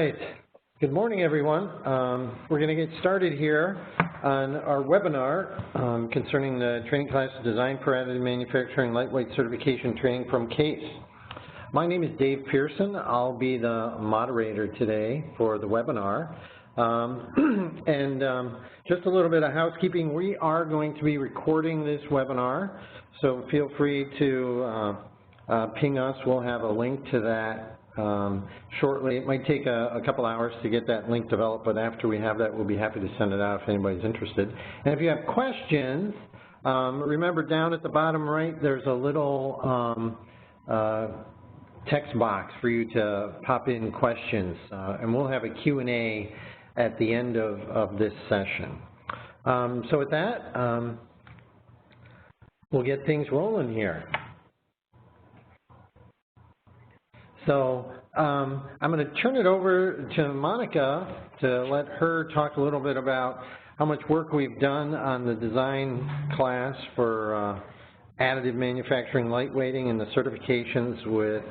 Right. Good morning, everyone. We're going to get started here on our webinar concerning the training class Design for Additive Manufacturing Lightweight Certification Training from CASE. My name is Dave Pearson. I'll be the moderator today for the webinar. Just a little bit of housekeeping. We are going to be recording this webinar, so feel free to ping us. We'll have a link to that shortly. It might take a couple hours to get that link developed, but after we have that, we'll be happy to send it out if anybody's interested. And if you have questions, remember down at the bottom right, there's a little text box for you to pop in questions, and we'll have a Q&A at the end of this session. So with that, we'll get things rolling here. So I'm going to turn it over to Monica to let her talk a little bit about how much work we've done on the design class for additive manufacturing, lightweighting, and the certifications with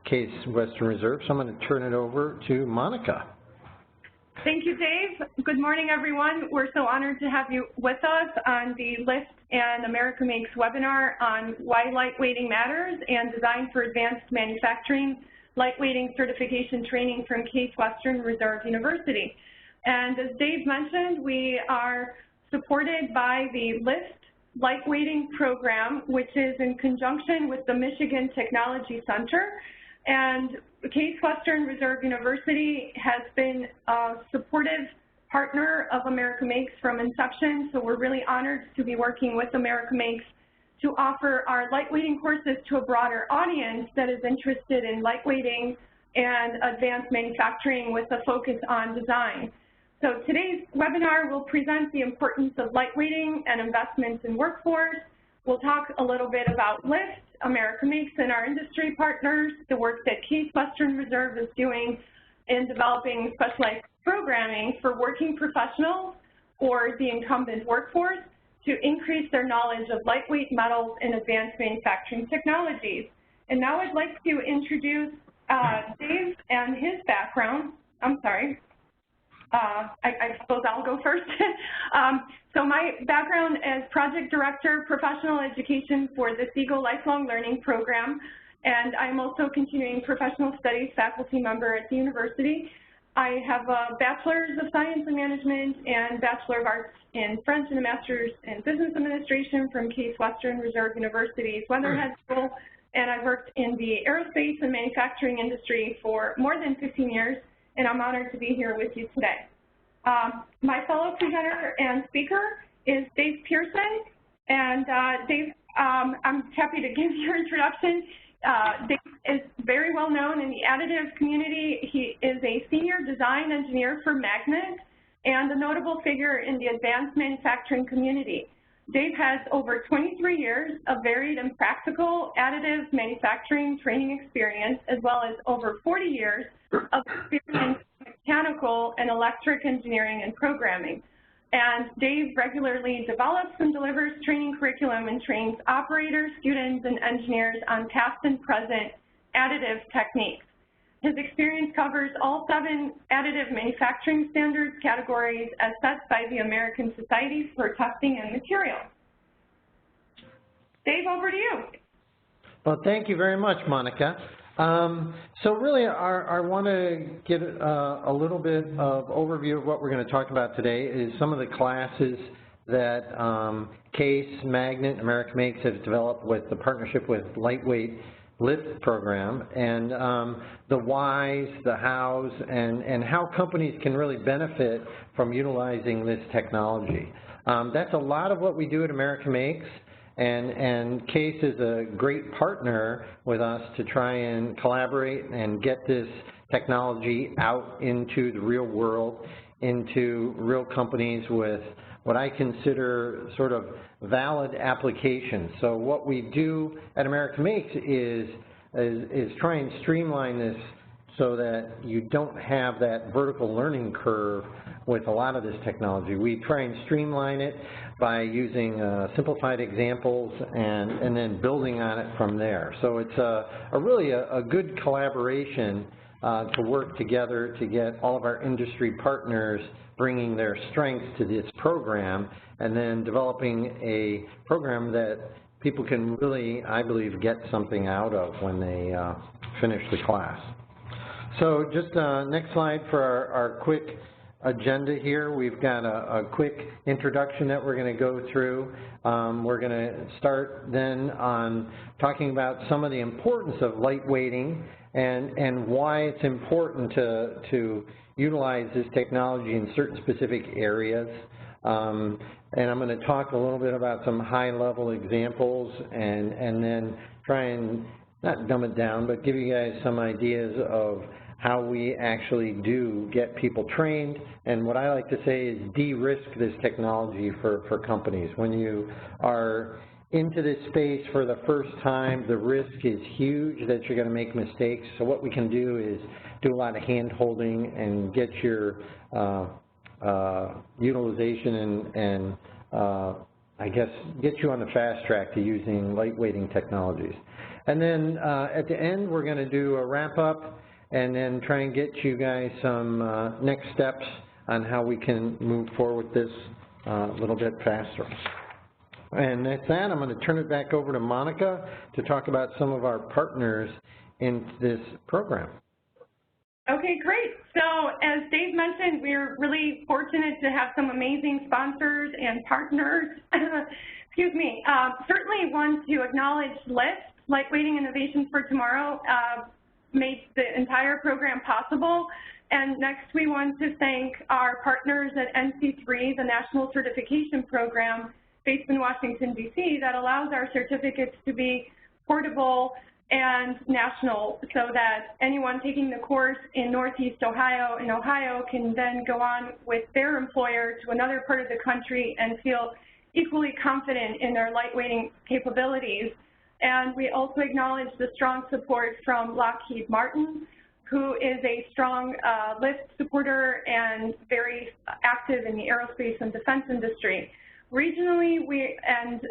CASE Western Reserve. So I'm going to turn it over to Monica. Thank you, Dave. Good morning, everyone. We're so honored to have you with us on the LIFT and America Makes webinar on why lightweighting matters and design for advanced manufacturing lightweighting certification training from CASE Western Reserve University. And as Dave mentioned, we are supported by the LIFT lightweighting program, which is in conjunction with the Michigan Technology Center. And CASE Western Reserve University has been a supportive partner of America Makes from inception, so we're really honored to be working with America Makes to offer our lightweighting courses to a broader audience that is interested in lightweighting and advanced manufacturing with a focus on design. So today's webinar will present the importance of lightweighting and investments in workforce. We'll talk a little bit about LIFT, America Makes, and our industry partners, the work that CASE Western Reserve is doing in developing specialized programming for working professionals or the incumbent workforce to increase their knowledge of lightweight metals and advanced manufacturing technologies. And now I'd like to introduce Dave and his background. I'm sorry. I suppose I'll go first. So my background as Project Director, Professional Education for the Siegel Lifelong Learning Program, and I'm also continuing Professional Studies faculty member at the university. I have a Bachelor's of Science in Management and Bachelor of Arts in French and a Master's in Business Administration from CASE Western Reserve University's Weatherhead School, and I've worked in the aerospace and manufacturing industry for more than 15 years, and I'm honored to be here with you today. My fellow presenter and speaker is Dave Pearson, and Dave, I'm happy to give your introduction. Dave is very well known in the additive community. He is a senior design engineer for Magnet and a notable figure in the advanced manufacturing community. Dave has over 23 years of varied and practical additive manufacturing training experience, as well as over 40 years of experience in mechanical and electric engineering and programming. And Dave regularly develops and delivers training curriculum and trains operators, students, and engineers on past and present additive techniques. His experience covers all 7 additive manufacturing standards categories as set by the American Society for Testing and Materials. Dave, over to you. Well, thank you very much, Monica. So really, I want to get a little bit of overview of what we're going to talk about today is some of the classes that CASE, Magnet, America Makes has developed with the partnership with Lightweight LIFT program, and the whys, the hows, and how companies can really benefit from utilizing this technology. That's a lot of what we do at America Makes. And CASE is a great partner with us to try and collaborate and get this technology out into the real world, into real companies with what I consider sort of valid applications. So what we do at America Makes is try and streamline this so that you don't have that vertical learning curve with a lot of this technology. We try and streamline it by using simplified examples and then building on it from there. So it's really a good collaboration to work together to get all of our industry partners bringing their strengths to this program, and then developing a program that people can really, I believe, get something out of when they finish the class. So just next slide for our quick agenda here. We've got a quick introduction that we're going to go through. We're going to start then on talking about some of the importance of lightweighting and why it's important to utilize this technology in certain specific areas. And I'm going to talk a little bit about some high-level examples and then try and, not dumb it down, but give you guys some ideas of how we actually do get people trained, and what I like to say is de-risk this technology for companies. When you are into this space for the first time, the risk is huge that you're going to make mistakes. So what we can do is do a lot of hand-holding and get your utilization and I guess get you on the fast track to using lightweighting technologies. And then at the end, we're going to do a wrap-up and then try and get you guys some next steps on how we can move forward with this a little bit faster. And at that, I'm going to turn it back over to Monica to talk about some of our partners in this program. Okay, great. So as Dave mentioned, we're really fortunate to have some amazing sponsors and partners. Excuse me. Certainly want to acknowledge LIFT, Lightweighting Innovations for Tomorrow, made the entire program possible. And next we want to thank our partners at NC3, the National Certification Program based in Washington, D.C., that allows our certificates to be portable and national so that anyone taking the course in Northeast Ohio can then go on with their employer to another part of the country and feel equally confident in their lightweighting capabilities. And we also acknowledge the strong support from Lockheed Martin, who is a strong LIFT supporter and very active in the aerospace and defense industry. Regionally and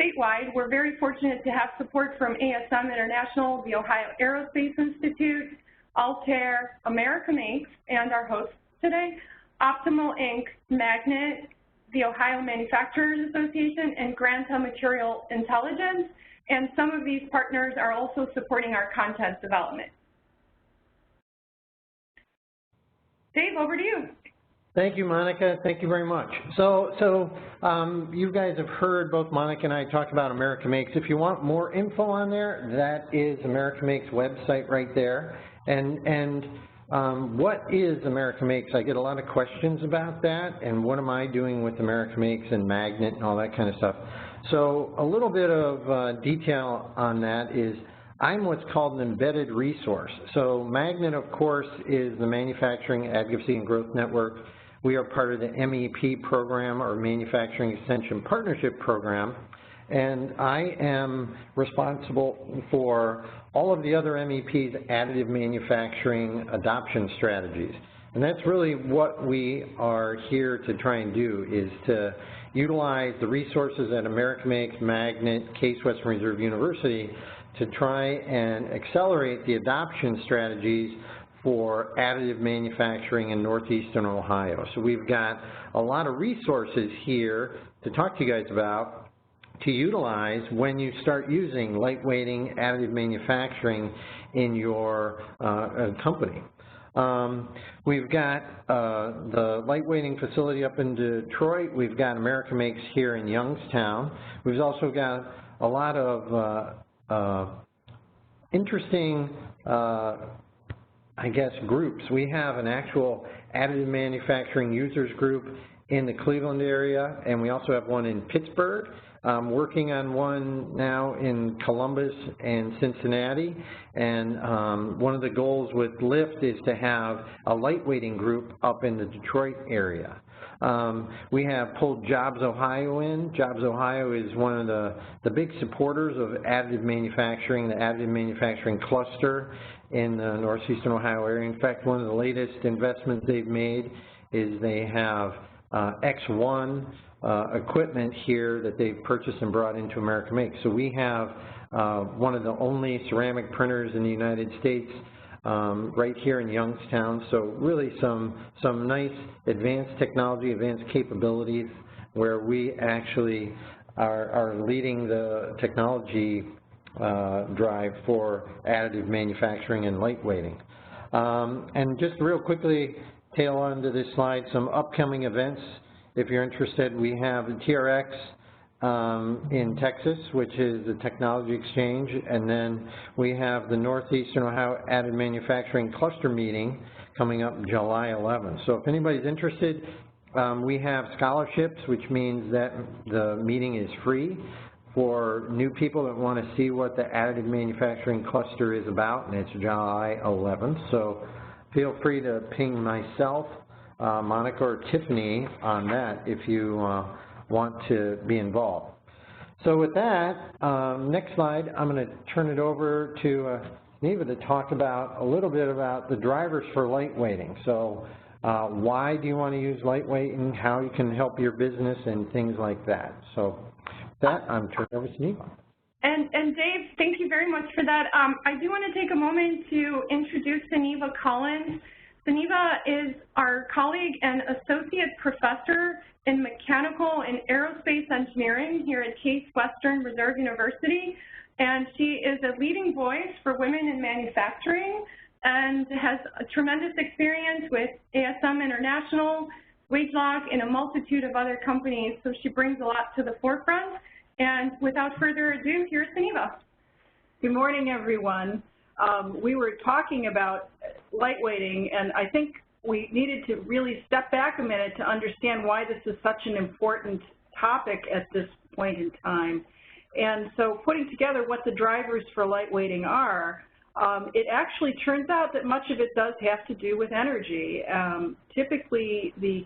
statewide, we're very fortunate to have support from ASM International, the Ohio Aerospace Institute, Altair, America Makes, and our hosts today, Optimal Inc., Magnet, the Ohio Manufacturers Association, and Granta Material Intelligence. And some of these partners are also supporting our content development. Dave, over to you. Thank you, Monica. Thank you very much. So you guys have heard both Monica and I talk about America Makes. If you want more info on there, that is America Makes website right there. And what is America Makes? I get a lot of questions about that, and what am I doing with America Makes and Magnet and all that kind of stuff. So a little bit of detail on that is I'm what's called an embedded resource. So Magnet, of course, is the Manufacturing Advocacy and Growth Network. We are part of the MEP program, or Manufacturing Extension Partnership Program, and I am responsible for all of the other MEP's additive manufacturing adoption strategies. And that's really what we are here to try and do, is to utilize the resources at America Makes, Magnet, Case Western Reserve University to try and accelerate the adoption strategies for additive manufacturing in northeastern Ohio. So we've got a lot of resources here to talk to you guys about to utilize when you start using lightweighting additive manufacturing in your company. We've got the lightweighting facility up in Detroit. We've got America Makes here in Youngstown. We've also got a lot of interesting, I guess, groups. We have an actual additive manufacturing users group in the Cleveland area, and we also have one in Pittsburgh. Working on one now in Columbus and Cincinnati, and one of the goals with LIFT is to have a lightweighting group up in the Detroit area. We have pulled Jobs Ohio in. Jobs Ohio is one of the big supporters of additive manufacturing, the additive manufacturing cluster in the northeastern Ohio area. In fact, one of the latest investments they've made is they have X1 equipment here that they've purchased and brought into America Makes. So we have one of the only ceramic printers in the United States right here in Youngstown. So really some nice advanced technology, advanced capabilities where we actually are leading the technology drive for additive manufacturing and lightweighting. And just real quickly, tail onto this slide, some upcoming events. If you're interested, we have the TRX in Texas, which is the technology exchange, and then we have the Northeastern Ohio Additive Manufacturing Cluster Meeting coming up July 11th. So if anybody's interested, we have scholarships, which means that the meeting is free for new people that want to see what the Additive Manufacturing Cluster is about, and it's July 11th. So feel free to ping myself, Monica, or Tiffany on that if you want to be involved. So with that, next slide, I'm going to turn it over to Neva to talk about a little bit about the drivers for lightweighting. So why do you want to use lightweighting, how you can help your business, and things like that. So with that, I'm turning over to Neva. And Dave, thank you very much for that. I do want to take a moment to introduce Suneva Collins. Suneva is our colleague and associate professor in mechanical and aerospace engineering here at Case Western Reserve University, and she is a leading voice for women in manufacturing and has a tremendous experience with ASM International, WageLock, and a multitude of other companies, so she brings a lot to the forefront. And without further ado, here's Suneva. Good morning, everyone. We were talking about lightweighting, and I think we needed to really step back a minute to understand why this is such an important topic at this point in time. And so putting together what the drivers for lightweighting are, it actually turns out that much of it does have to do with energy. Typically, the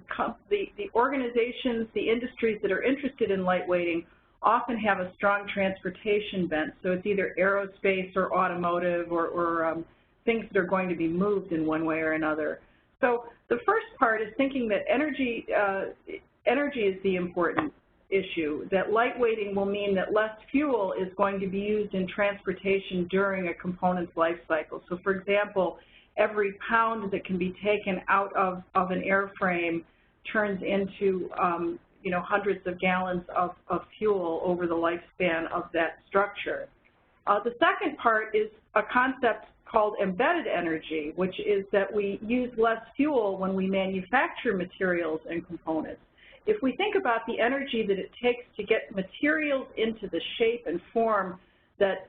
organizations, the industries that are interested in lightweighting often have a strong transportation bent. So it's either aerospace or automotive or things that are going to be moved in one way or another. So the first part is thinking that energy is the important issue, that lightweighting will mean that less fuel is going to be used in transportation during a component's life cycle. So for example, every pound that can be taken out of an airframe turns into hundreds of gallons of fuel over the lifespan of that structure. The second part is a concept called embedded energy, which is that we use less fuel when we manufacture materials and components. If we think about the energy that it takes to get materials into the shape and form that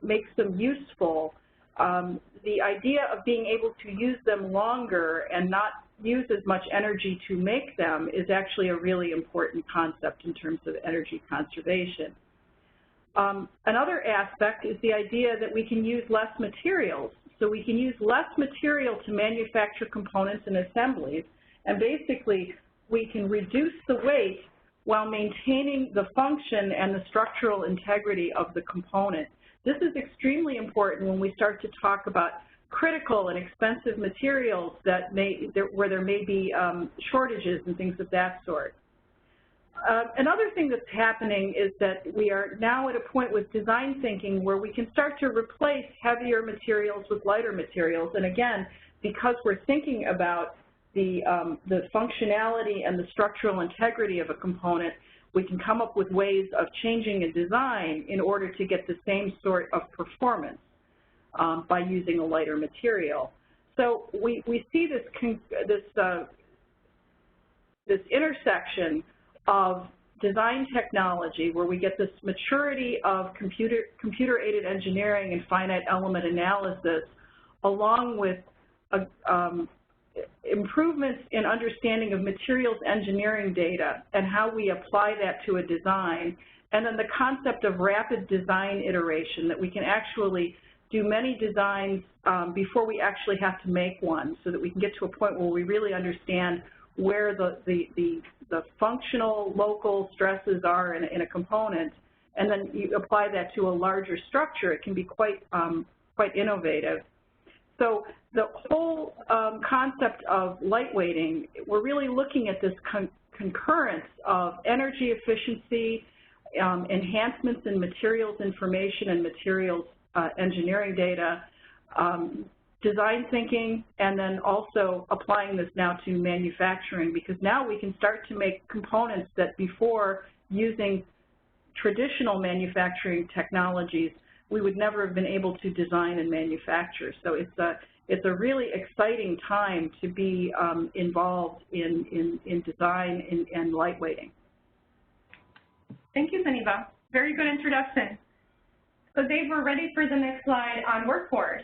makes them useful, the idea of being able to use them longer and not use as much energy to make them is actually a really important concept in terms of energy conservation. Another aspect is the idea that we can use less materials. So we can use less material to manufacture components and assemblies, and basically we can reduce the weight while maintaining the function and the structural integrity of the component. This is extremely important when we start to talk about critical and expensive materials where there may be shortages and things of that sort. Another thing that's happening is that we are now at a point with design thinking where we can start to replace heavier materials with lighter materials. And again, because we're thinking about the functionality and the structural integrity of a component, we can come up with ways of changing a design in order to get the same sort of performance by using a lighter material. So we see this intersection of design technology where we get this maturity of computer-aided engineering and finite element analysis, along with improvements in understanding of materials engineering data and how we apply that to a design, and then the concept of rapid design iteration, that we can actually do many designs before we actually have to make one, so that we can get to a point where we really understand where the functional local stresses are in a component, and then you apply that to a larger structure. It can be quite innovative. So the whole concept of lightweighting, we're really looking at this concurrence of energy efficiency, enhancements in materials information and materials engineering data, design thinking, and then also applying this now to manufacturing, because now we can start to make components that before, using traditional manufacturing technologies, we would never have been able to design and manufacture. So it's a really exciting time to be involved in design and lightweighting. Thank you, Saniva. Very good introduction. So Dave, we're ready for the next slide on workforce.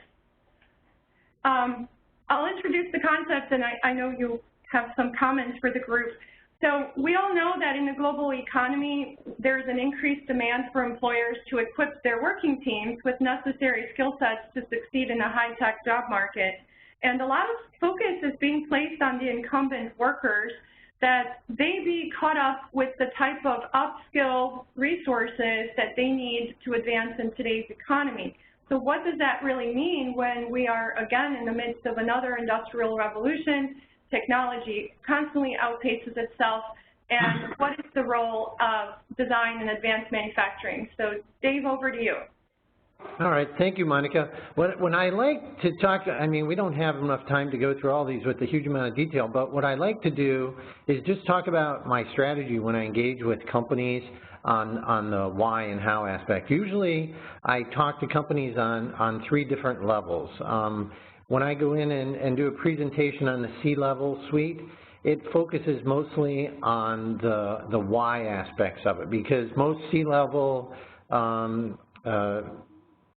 I'll introduce the concept, and I know you have some comments for the group. So we all know that in the global economy, there's an increased demand for employers to equip their working teams with necessary skill sets to succeed in a high-tech job market. And a lot of focus is being placed on the incumbent workers that they be caught up with the type of upskill resources that they need to advance in today's economy. So what does that really mean when we are, again, in the midst of another industrial revolution? Technology constantly outpaces itself, and what is the role of design and advanced manufacturing? So Dave, over to you. All right, thank you, Monica. When I like to talk, I mean, we don't have enough time to go through all these with a huge amount of detail, but what I like to do is just talk about my strategy when I engage with companies on the why and how aspect. Usually, I talk to companies on 3 different levels. When I go in and do a presentation on the C-level suite, it focuses mostly on the why aspects of it, because most C-level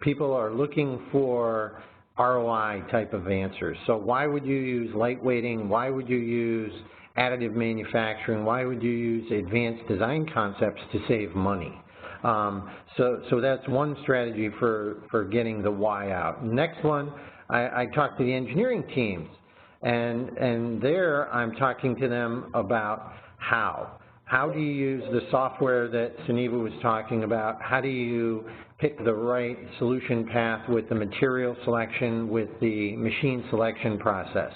people are looking for ROI type of answers. So why would you use lightweighting? Why would you use additive manufacturing? Why would you use advanced design concepts to save money? So that's one strategy for getting the why out. Next one, I talk to the engineering teams, and there I'm talking to them about how. How do you use the software that Saniva was talking about? How do you pick the right solution path with the material selection, with the machine selection process?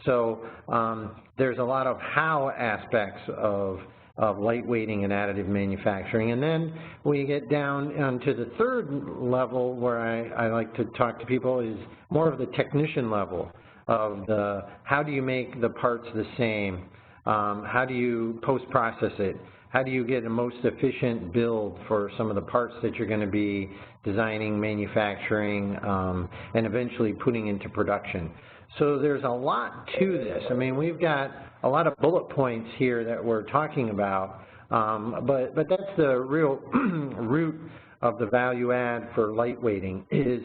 So there's a lot of how aspects of lightweighting and additive manufacturing. And then we get down onto the 3rd level where I like to talk to people is more of the technician level of the how do you make the parts the same? How do you post-process it? How do you get a most efficient build for some of the parts that you're going to be designing, manufacturing, and eventually putting into production? So there's a lot to this. I mean, we've got a lot of bullet points here that we're talking about, but that's the real root of the value add for lightweighting is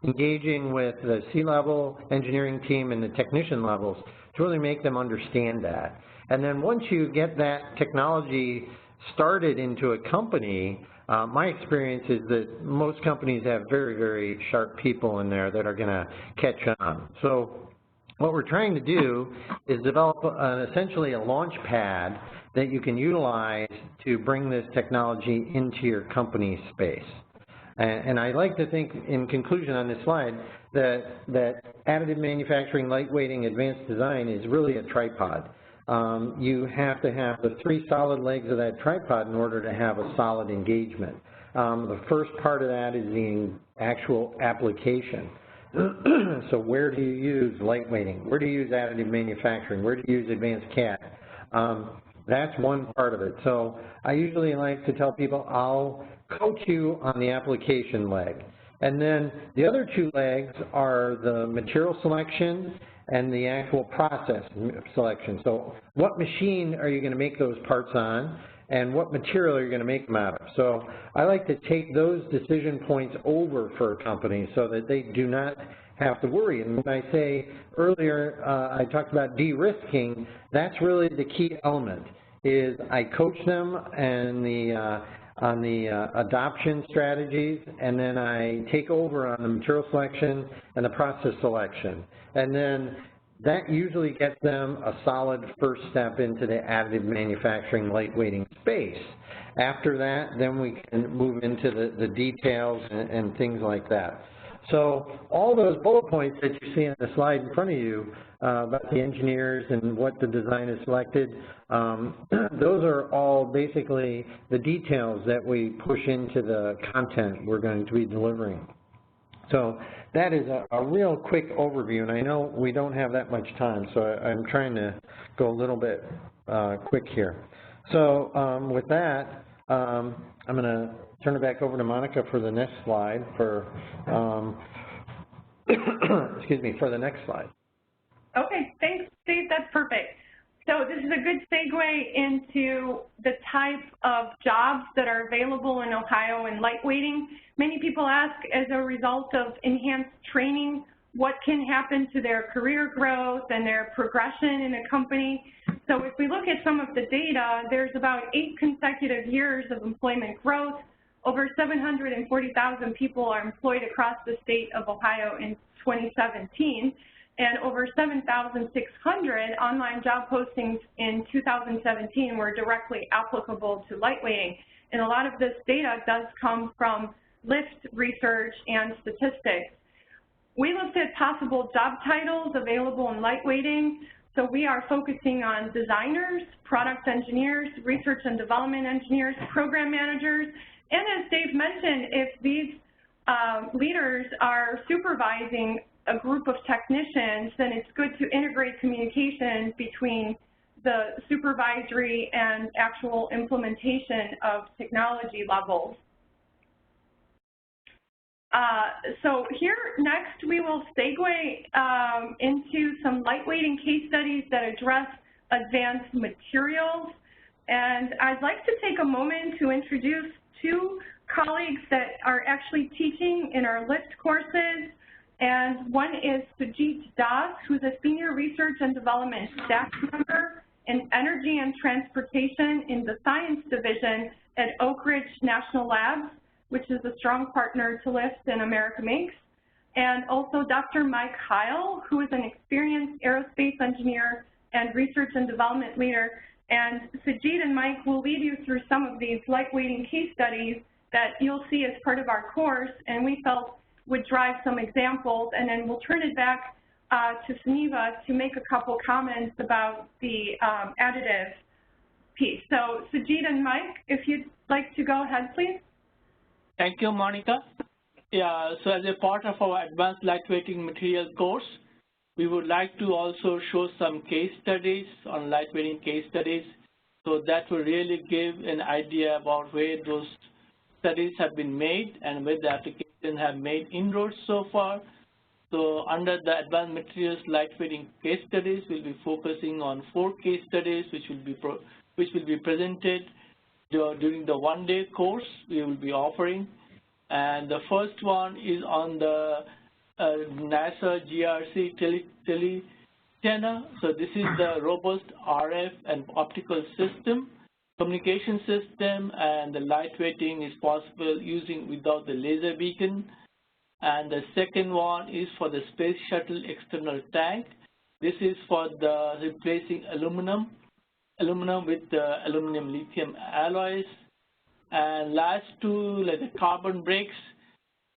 engaging with the C-level engineering team and the technician levels to really make them understand that. And then once you get that technology started into a company, my experience is that most companies have very, very sharp people in there that are going to catch on. So what we're trying to do is develop essentially a launch pad that you can utilize to bring this technology into your company space. And I like to think, in conclusion on this slide, that additive manufacturing, lightweighting, advanced design is really a tripod. You have to have the 3 solid legs of that tripod in order to have a solid engagement. The first part of that is the actual application. So where do you use lightweighting? Where do you use additive manufacturing? Where do you use advanced CAD? That's one part of it. So I usually like to tell people I'll coach you on the application leg. And then the other 2 legs are the material selection and the actual process selection. So what machine are you going to make those parts on, and what material are you going to make them out of? So I like to take those decision points over for a company so that they do not have to worry. And when I say earlier, I talked about de-risking, that's really the key element, is I coach them and on the adoption strategies, and then I take over on the material selection and the process selection. And then that usually gets them a solid first step into the additive manufacturing lightweighting space. After that, then we can move into the details and things like that. So all those bullet points that you see on the slide in front of you about the engineers and what the design is selected, those are all basically the details that we push into the content we're going to be delivering. So that is a real quick overview, and I know we don't have that much time, so I'm trying to go a little bit quick here. So with that, I'm going to turn it back over to Monica for the next slide for, excuse me, for the next slide. Okay, thanks, Steve. That's perfect. So this is a good segue into the type of jobs that are available in Ohio in lightweighting. Many people ask, as a result of enhanced training, what can happen to their career growth and their progression in a company. So if we look at some of the data, there's about 8 consecutive years of employment growth. Over 740,000 people are employed across the state of Ohio in 2017. And over 7,600 online job postings in 2017 were directly applicable to lightweighting. And a lot of this data does come from LIFT research and statistics. We looked at possible job titles available in lightweighting. So we are focusing on designers, product engineers, research and development engineers, program managers, and as Dave mentioned, if these leaders are supervising a group of technicians, then it's good to integrate communication between the supervisory and actual implementation of technology levels. So here next we will segue into some lightweighting case studies that address advanced materials. And I'd like to take a moment to introduce 2 colleagues that are actually teaching in our LIFT courses. And one is Sujit Das, who's a Senior Research and Development staff member in Energy and Transportation in the Science Division at Oak Ridge National Labs, which is a strong partner to LIFT and America Makes. And also Dr. Mike Heil, who is an experienced aerospace engineer and research and development leader. And Sujit and Mike will lead you through some of these lightweighting case studies that you'll see as part of our course, and we felt would drive some examples, and then we'll turn it back to Suniva to make a couple comments about the additive piece. So Sujit and Mike, if you'd like to go ahead, please. Thank you, Monica. Yeah, so as a part of our Advanced Lightweighting Material course, we would like to also show some case studies on lightweighting case studies. So that will really give an idea about where those studies have been made and where the applications have made inroads so far. So under the Advanced Materials Lightweighting case studies, we'll be focusing on 4 case studies which will be presented during the one-day course we will be offering. And the first one is on the NASA GRC teleantenna. So this is the robust RF and optical system, communication system, and the lightweighting is possible using without the laser beacon. And the second one is for the space shuttle external tank. This is for the replacing aluminum with the aluminum lithium alloys. And last 2, like the carbon brakes.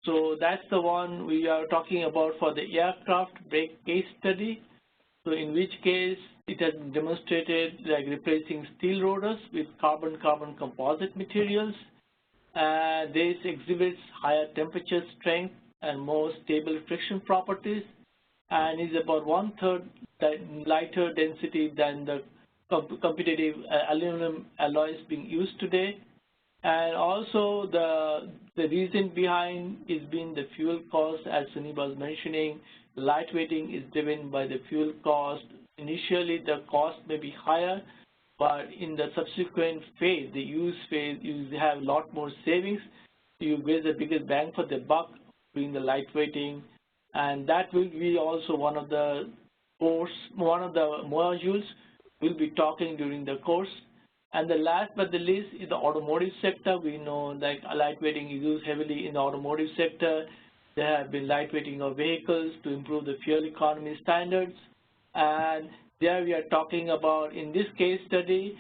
So that's the one we are talking about for the aircraft brake case study. So in which case it has been demonstrated like replacing steel rotors with carbon-carbon composite materials. This exhibits higher temperature strength and more stable friction properties, and is about 1/3 lighter density than the competitive aluminum alloys being used today. And also the reason behind is being the fuel cost, as Suniva was mentioning. Lightweighting is driven by the fuel cost. Initially the cost may be higher, but in the subsequent phase, the use phase, you have a lot more savings. You get the biggest bang for the buck doing the lightweighting, and that will be also one of the modules we'll be talking during the course. And the last but the least is the automotive sector. We know that lightweighting is used heavily in the automotive sector. There have been lightweighting of vehicles to improve the fuel economy standards. And there we are talking about, in this case study,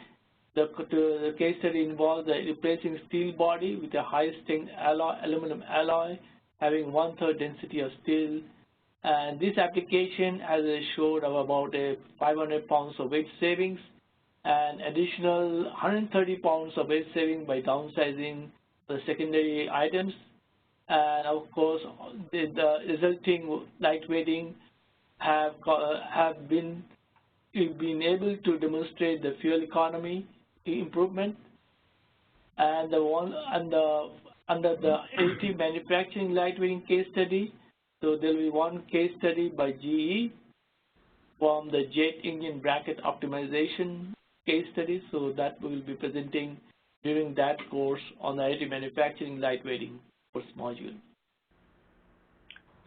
the case study involves replacing steel body with a high-strength aluminum alloy having 1/3 density of steel. And this application has showed about 500 pounds of weight savings and additional 130 pounds of weight saving by downsizing the secondary items. and of course, the resulting lightweighting have been able to demonstrate the fuel economy improvement, and under the additive manufacturing lightweighting case study. So there will be one case study by GE from the jet engine bracket optimization case study. So that we will be presenting during that course on the additive manufacturing lightweighting course module.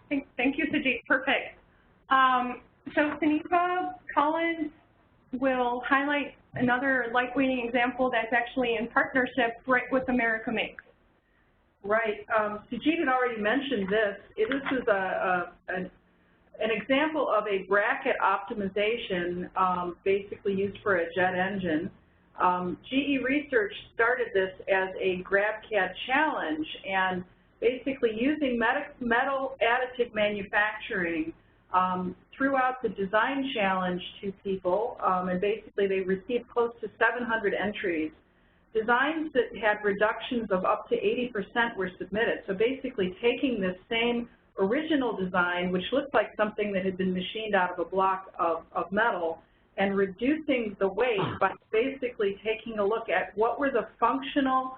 Thank you, Sajid. Perfect. So Sunita Collins will highlight another lightweighting example that's actually in partnership right with America Makes. Right. Sajid had already mentioned this. This is an example of a bracket optimization basically used for a jet engine. GE Research started this as a GrabCAD challenge, and basically using metal additive manufacturing throughout the design challenge to people, and basically they received close to 700 entries. Designs that had reductions of up to 80% were submitted. So basically taking this same original design, which looked like something that had been machined out of a block of metal, and reducing the weight by basically taking a look at what were the functional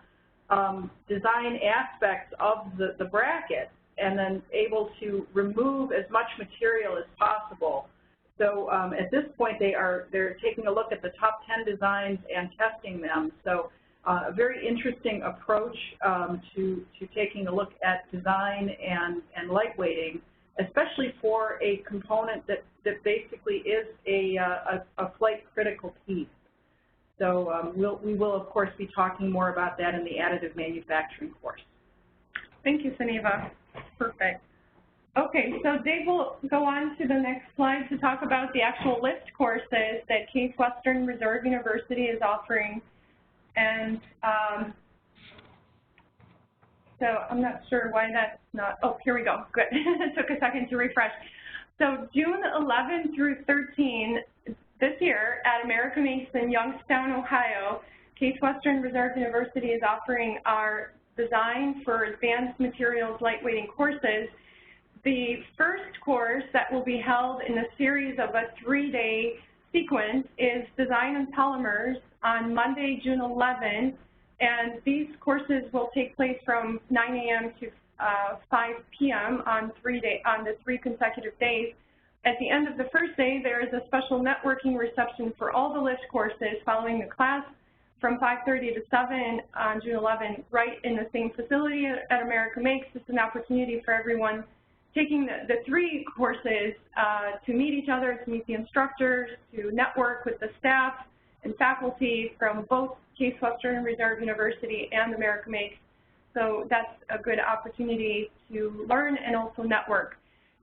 design aspects of the bracket, and then able to remove as much material as possible. So at this point, they're taking a look at the top 10 designs and testing them. So a very interesting approach to taking a look at design and lightweighting, especially for a component that basically is a flight critical piece. So we will of course be talking more about that in the additive manufacturing course. Thank you, Sunita. Perfect. Okay, so Dave will go on to the next slide to talk about the actual LIFT courses that Case Western Reserve University is offering. And so I'm not sure why that's not, oh, here we go, good. It took a second to refresh. So June 11 through 13 this year at America Makes in Youngstown, Ohio, Case Western Reserve University is offering our Design for Advanced Materials Lightweighting courses. The first course that will be held in a series of a 3-day sequence is Design in Polymers on Monday, June 11, and these courses will take place from 9 a.m. to 5 p.m. on the 3 consecutive days. At the end of the first day, there is a special networking reception for all the LIFT courses following the class from 5:30 to 7 on June 11, right in the same facility at America Makes. It's an opportunity for everyone taking the 3 courses to meet each other, to meet the instructors, to network with the staff and faculty from both Case Western Reserve University and America Makes. So that's a good opportunity to learn and also network.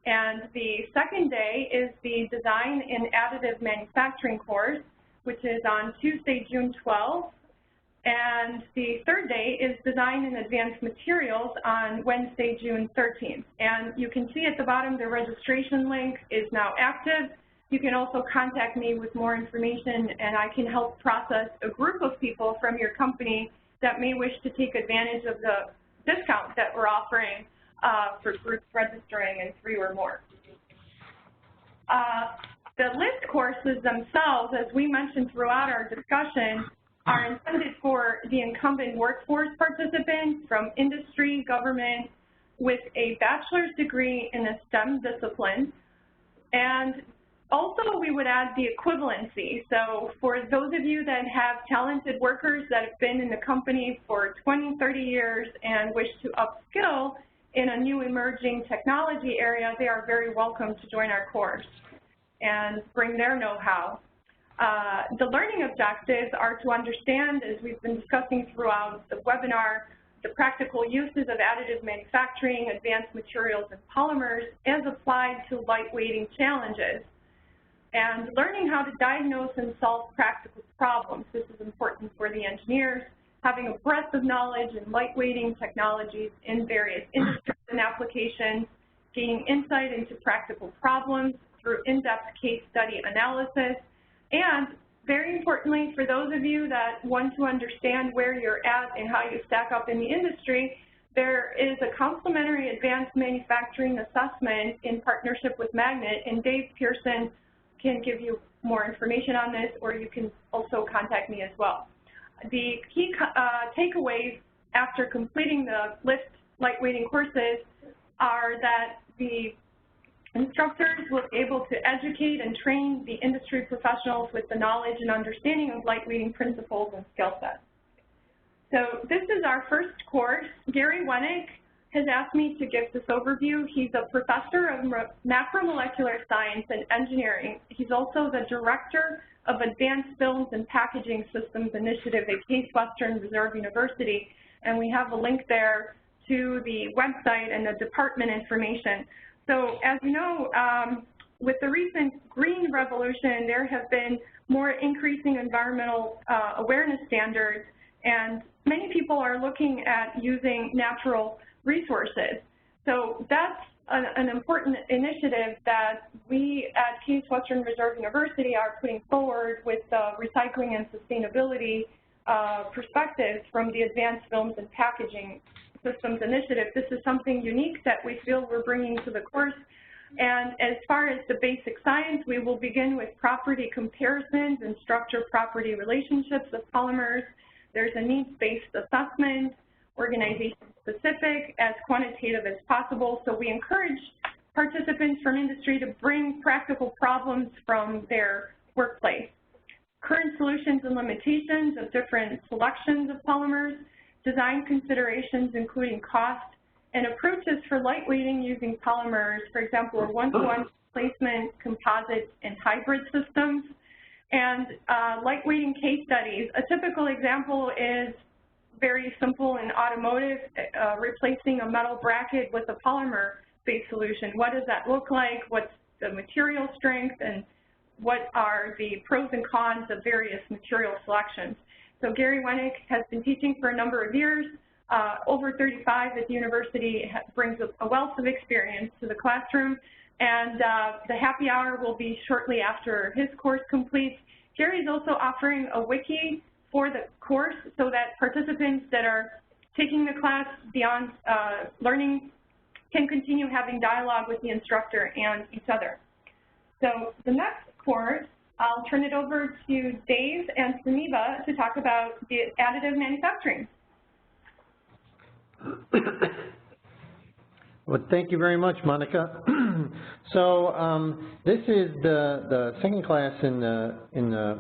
And the second day is the Design in Additive Manufacturing course, which is on Tuesday, June 12th. And the third day is Design in Advanced Materials on Wednesday, June 13th. And you can see at the bottom the registration link is now active. You can also contact me with more information, and I can help process a group of people from your company that may wish to take advantage of the discount that we're offering for groups registering in 3 or more. The LIFT courses themselves, as we mentioned throughout our discussion, are intended for the incumbent workforce participants from industry, government, with a bachelor's degree in a STEM discipline. And also, we would add the equivalency. So for those of you that have talented workers that have been in the company for 20, 30 years and wish to upskill in a new emerging technology area, they are very welcome to join our course and bring their know-how. The learning objectives are to understand, as we've been discussing throughout the webinar, the practical uses of additive manufacturing, advanced materials, and polymers as applied to lightweighting challenges, and learning how to diagnose and solve practical problems. This is important for the engineers, having a breadth of knowledge in lightweighting technologies in various industries and applications, gaining insight into practical problems through in-depth case study analysis, and very importantly, for those of you that want to understand where you're at and how you stack up in the industry, there is a complimentary advanced manufacturing assessment in partnership with Magnet, and Dave Pearson can give you more information on this, or you can also contact me as well. The key takeaways after completing the lift lightweighting courses are that the instructors will be able to educate and train the industry professionals with the knowledge and understanding of lightweighting principles and skill sets. So this is our first course. Gary Wennick has asked me to give this overview. He's a professor of macromolecular science and engineering. He's also the director of Advanced Films and Packaging Systems Initiative at Case Western Reserve University, and we have a link there to the website and the department information. So as you know, with the recent green revolution, there have been more increasing environmental awareness standards, and many people are looking at using natural resources. So that's an important initiative that we at Case Western Reserve University are putting forward with the recycling and sustainability perspectives from the Advanced Films and Packaging Systems Initiative. This is something unique that we feel we're bringing to the course. And as far as the basic science, we will begin with property comparisons and structure property relationships of polymers. There's a needs-based assessment, organization-specific, as quantitative as possible. So we encourage participants from industry to bring practical problems from their workplace. Current solutions and limitations of different selections of polymers, design considerations including cost, and approaches for lightweighting using polymers, for example, one-to-one replacement, composites, and hybrid systems. And lightweighting case studies. A typical example is very simple in automotive, replacing a metal bracket with a polymer-based solution. What does that look like? What's the material strength? And what are the pros and cons of various material selections? So Gary Wennick has been teaching for a number of years, over 35 at the university, brings a wealth of experience to the classroom, and the happy hour will be shortly after his course completes. Gary is also offering a wiki for the course so that participants that are taking the class beyond learning can continue having dialogue with the instructor and each other. So the next course, I'll turn it over to Dave and Suniva to talk about the additive manufacturing. Well, thank you very much, Monica. So this is the second class in the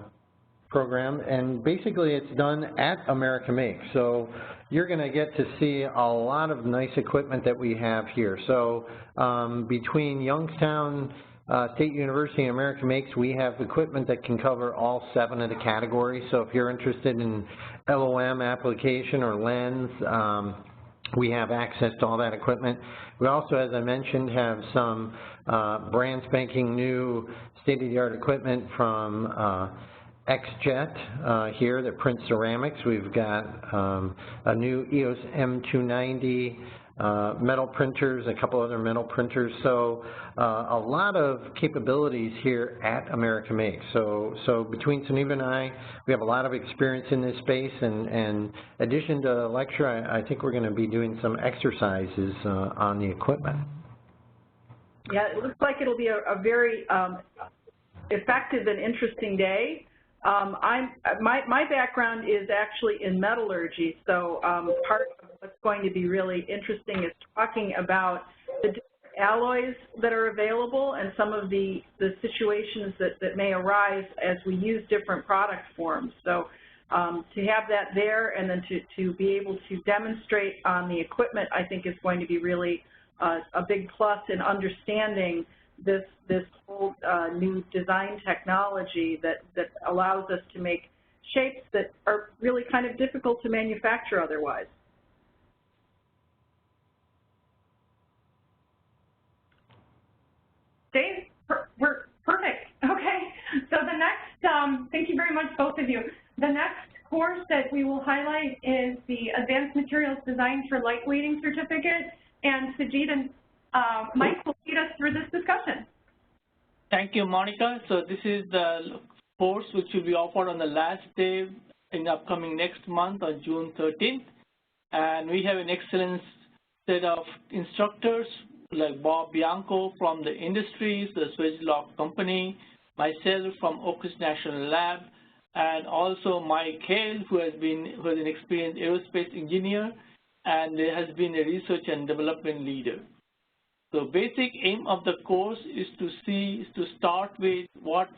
program, and basically it's done at America Makes. So you're going to get to see a lot of nice equipment that we have here. So between Youngstown State University and America Makes, we have equipment that can cover all 7 of the categories. So if you're interested in LOM application or lens, we have access to all that equipment. We also, as I mentioned, have some brand spanking new state-of-the-art equipment from XJet here that prints ceramics. We've got a new EOS M290 metal printers, a couple other metal printers. So a lot of capabilities here at America Makes. So between Suniva and I, we have a lot of experience in this space, and in addition to the lecture, I think we're going to be doing some exercises on the equipment. Yeah, it looks like it'll be a very effective and interesting day. My background is actually in metallurgy, so part of what's going to be really interesting is talking about the different alloys that are available and some of the situations that may arise as we use different product forms. So to have that there and then to be able to demonstrate on the equipment, I think is going to be really a big plus in understanding this whole new design technology that allows us to make shapes that are really kind of difficult to manufacture otherwise. Dave, we're perfect. Okay. So the next, thank you very much, both of you. The next course that we will highlight is the Advanced Materials Design for Lightweighting Certificate, and Sajid and Mike will lead us through this discussion. Thank you, Monica. So this is the course which will be offered on the last day in the upcoming next month on June 13th. And we have an excellent set of instructors like Bob Bianco from the industries, the Swiss-Lock company, myself from Oaks National Lab, and also Mike Hale, who is an experienced aerospace engineer and has been a research and development leader. So basic aim of the course is to start with what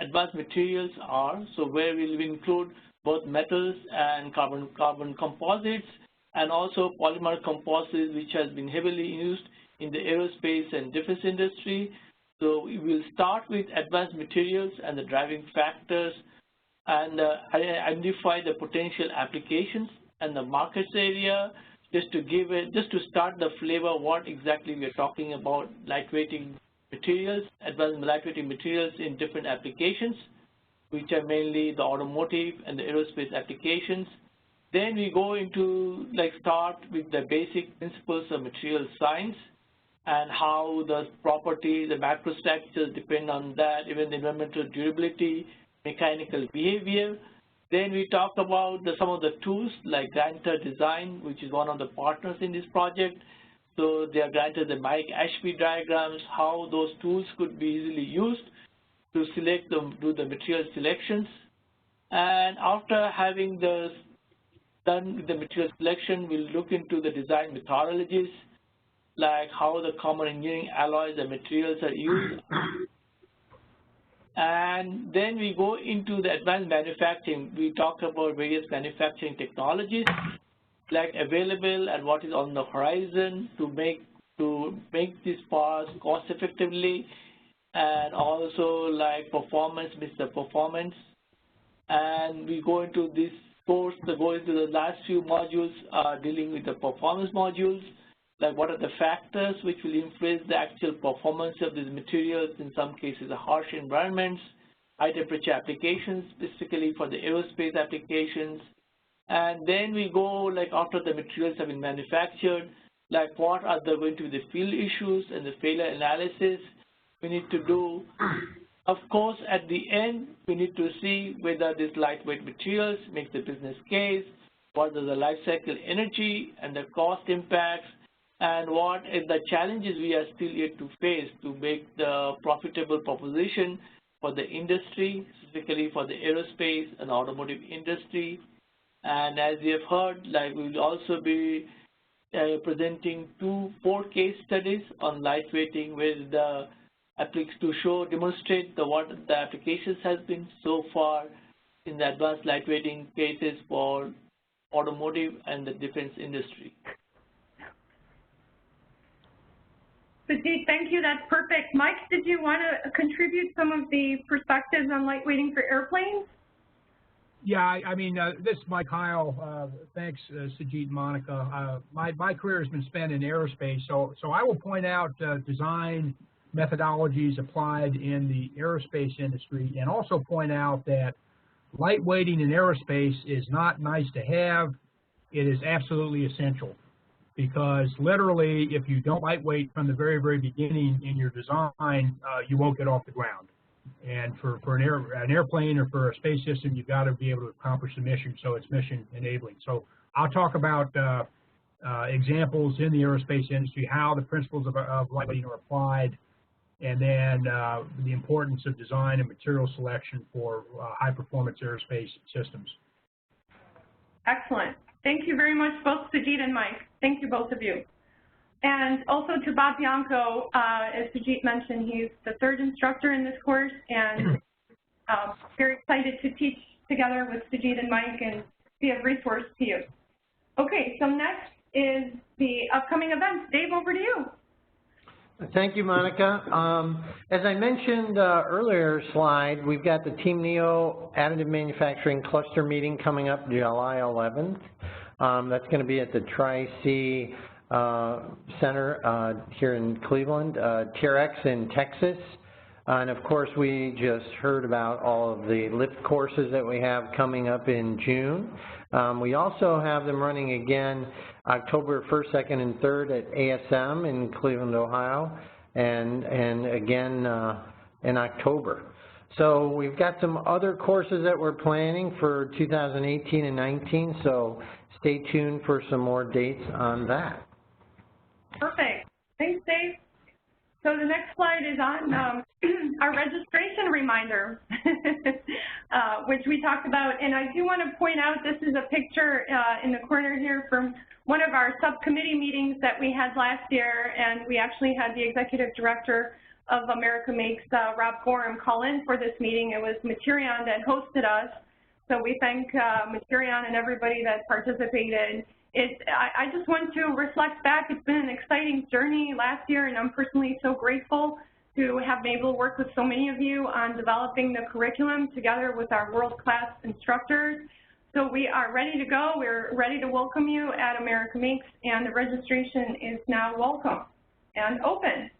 advanced materials are, so where we'll include both metals and carbon composites, and also polymer composites, which has been heavily used in the aerospace and defense industry. So we will start with advanced materials and the driving factors, and identify the potential applications and the markets area, just to start the flavor what exactly we're talking about lightweighting materials, advanced lightweighting materials in different applications, which are mainly the automotive and the aerospace applications. Then we go into start with the basic principles of material science and how the properties, the macrostructures depend on that, even the environmental durability, mechanical behavior. Then we talk about some of the tools like Grantor Design, which is one of the partners in this project. So they are granted the Mike Ashby diagrams, how those tools could be easily used to select them, do the material selections. And after having done with the material selection, we'll look into the design methodologies, like how the common engineering alloys and materials are used. And then we go into the advanced manufacturing. We talk about various manufacturing technologies like available and what is on the horizon to make these parts cost effectively, and also like performance, Mr. Performance. And we go into this course, go into the last few modules dealing with the performance modules, like what are the factors which will influence the actual performance of these materials, in some cases the harsh environments, high temperature applications, specifically for the aerospace applications. And then we go after the materials have been manufactured, what are going to be the field issues and the failure analysis we need to do. Of course, at the end, we need to see whether these lightweight materials make the business case, what are the life cycle energy and the cost impacts, and what are the challenges we are still yet to face to make the profitable proposition for the industry, specifically for the aerospace and automotive industry. And as you have heard, we will also be presenting 4 case studies on lightweighting with the to demonstrate what the applications has been so far in the advanced lightweighting cases for automotive and the defense industry. Sajid, thank you. That's perfect. Mike, did you want to contribute some of the perspectives on lightweighting for airplanes? Yeah, this is Mike Heil. Thanks, Sajid and Monica. My career has been spent in aerospace, so I will point out design methodologies applied in the aerospace industry, and also point out that lightweighting in aerospace is not nice to have. It is absolutely essential, because literally, if you don't lightweight from the very, very beginning in your design, you won't get off the ground. And for an airplane or for a space system, you've got to be able to accomplish the mission, so it's mission enabling. So I'll talk about examples in the aerospace industry, how the principles of lightweighting are applied, and then the importance of design and material selection for high-performance aerospace systems. Excellent. Thank you very much, both Sajid and Mike. Thank you, both of you. And also to Bob Bianco, as Sajid mentioned, he's the 3rd instructor in this course, and very excited to teach together with Sajid and Mike and be a resource to you. Okay, so next is the upcoming events. Dave, over to you. Thank you, Monica. As I mentioned earlier slide, we've got the Team NEO Additive Manufacturing Cluster meeting coming up July 11th. That's going to be at the Tri-C Center here in Cleveland, TRX in Texas. And of course, we just heard about all of the lift courses that we have coming up in June. We also have them running again October 1st, 2nd, and 3rd at ASM in Cleveland, Ohio, and again in October. So we've got some other courses that we're planning for 2018 and 19, so stay tuned for some more dates on that. Perfect. Thanks, Dave. So the next slide is on our registration reminder, which we talked about. And I do want to point out this is a picture in the corner here from one of our subcommittee meetings that we had last year. And we actually had the executive director of America Makes, Rob Gorham, call in for this meeting. It was Materion that hosted us. So we thank Materion and everybody that participated. I just want to reflect back. It's been an exciting journey last year, and I'm personally so grateful to have been able to work with so many of you on developing the curriculum together with our world-class instructors. So we are ready to go. We're ready to welcome you at America Makes, and the registration is now welcome and open.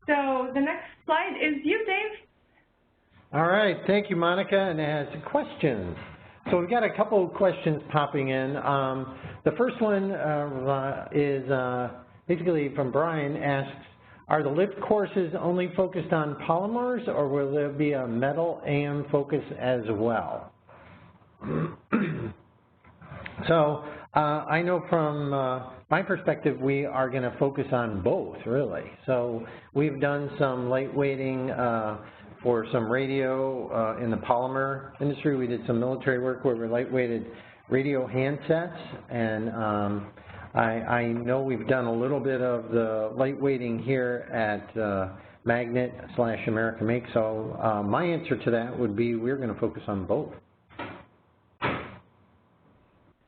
So the next slide is you, Dave. All right, thank you, Monica, and it has questions. So we've got a couple of questions popping in. The first one is basically from Brian, asks, are the LIFT courses only focused on polymers, or will there be a metal AM focus as well? So I know from my perspective, we are going to focus on both, really. So we've done some lightweighting for some radio in the polymer industry. We did some military work where we lightweighted radio handsets, and I know we've done a little bit of the lightweighting here at Magnet/America Make. So my answer to that would be we're going to focus on both.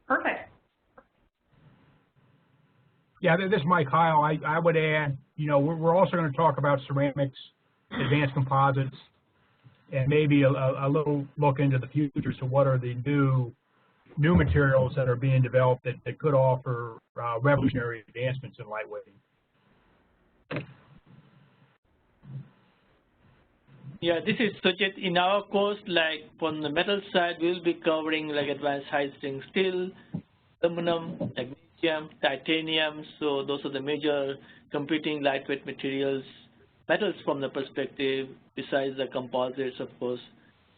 Perfect. Yeah, this is Mike Heil. I would add, you know, we're also going to talk about ceramics, advanced composites, and maybe a little look into the future. So what are the new materials that are being developed that could offer revolutionary advancements in lightweighting? Yeah, this is Sujit. In our course, like on the metal side, we'll be covering like advanced high-strength steel, aluminum, magnesium, titanium. So those are the major competing lightweight materials. Metals from the perspective, besides the composites, of course,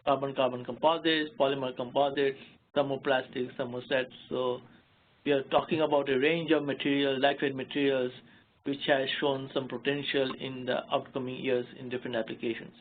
carbon-carbon composites, polymer composites, thermoplastics, thermosets. So we are talking about a range of materials, lightweight materials, which has shown some potential in the upcoming years in different applications.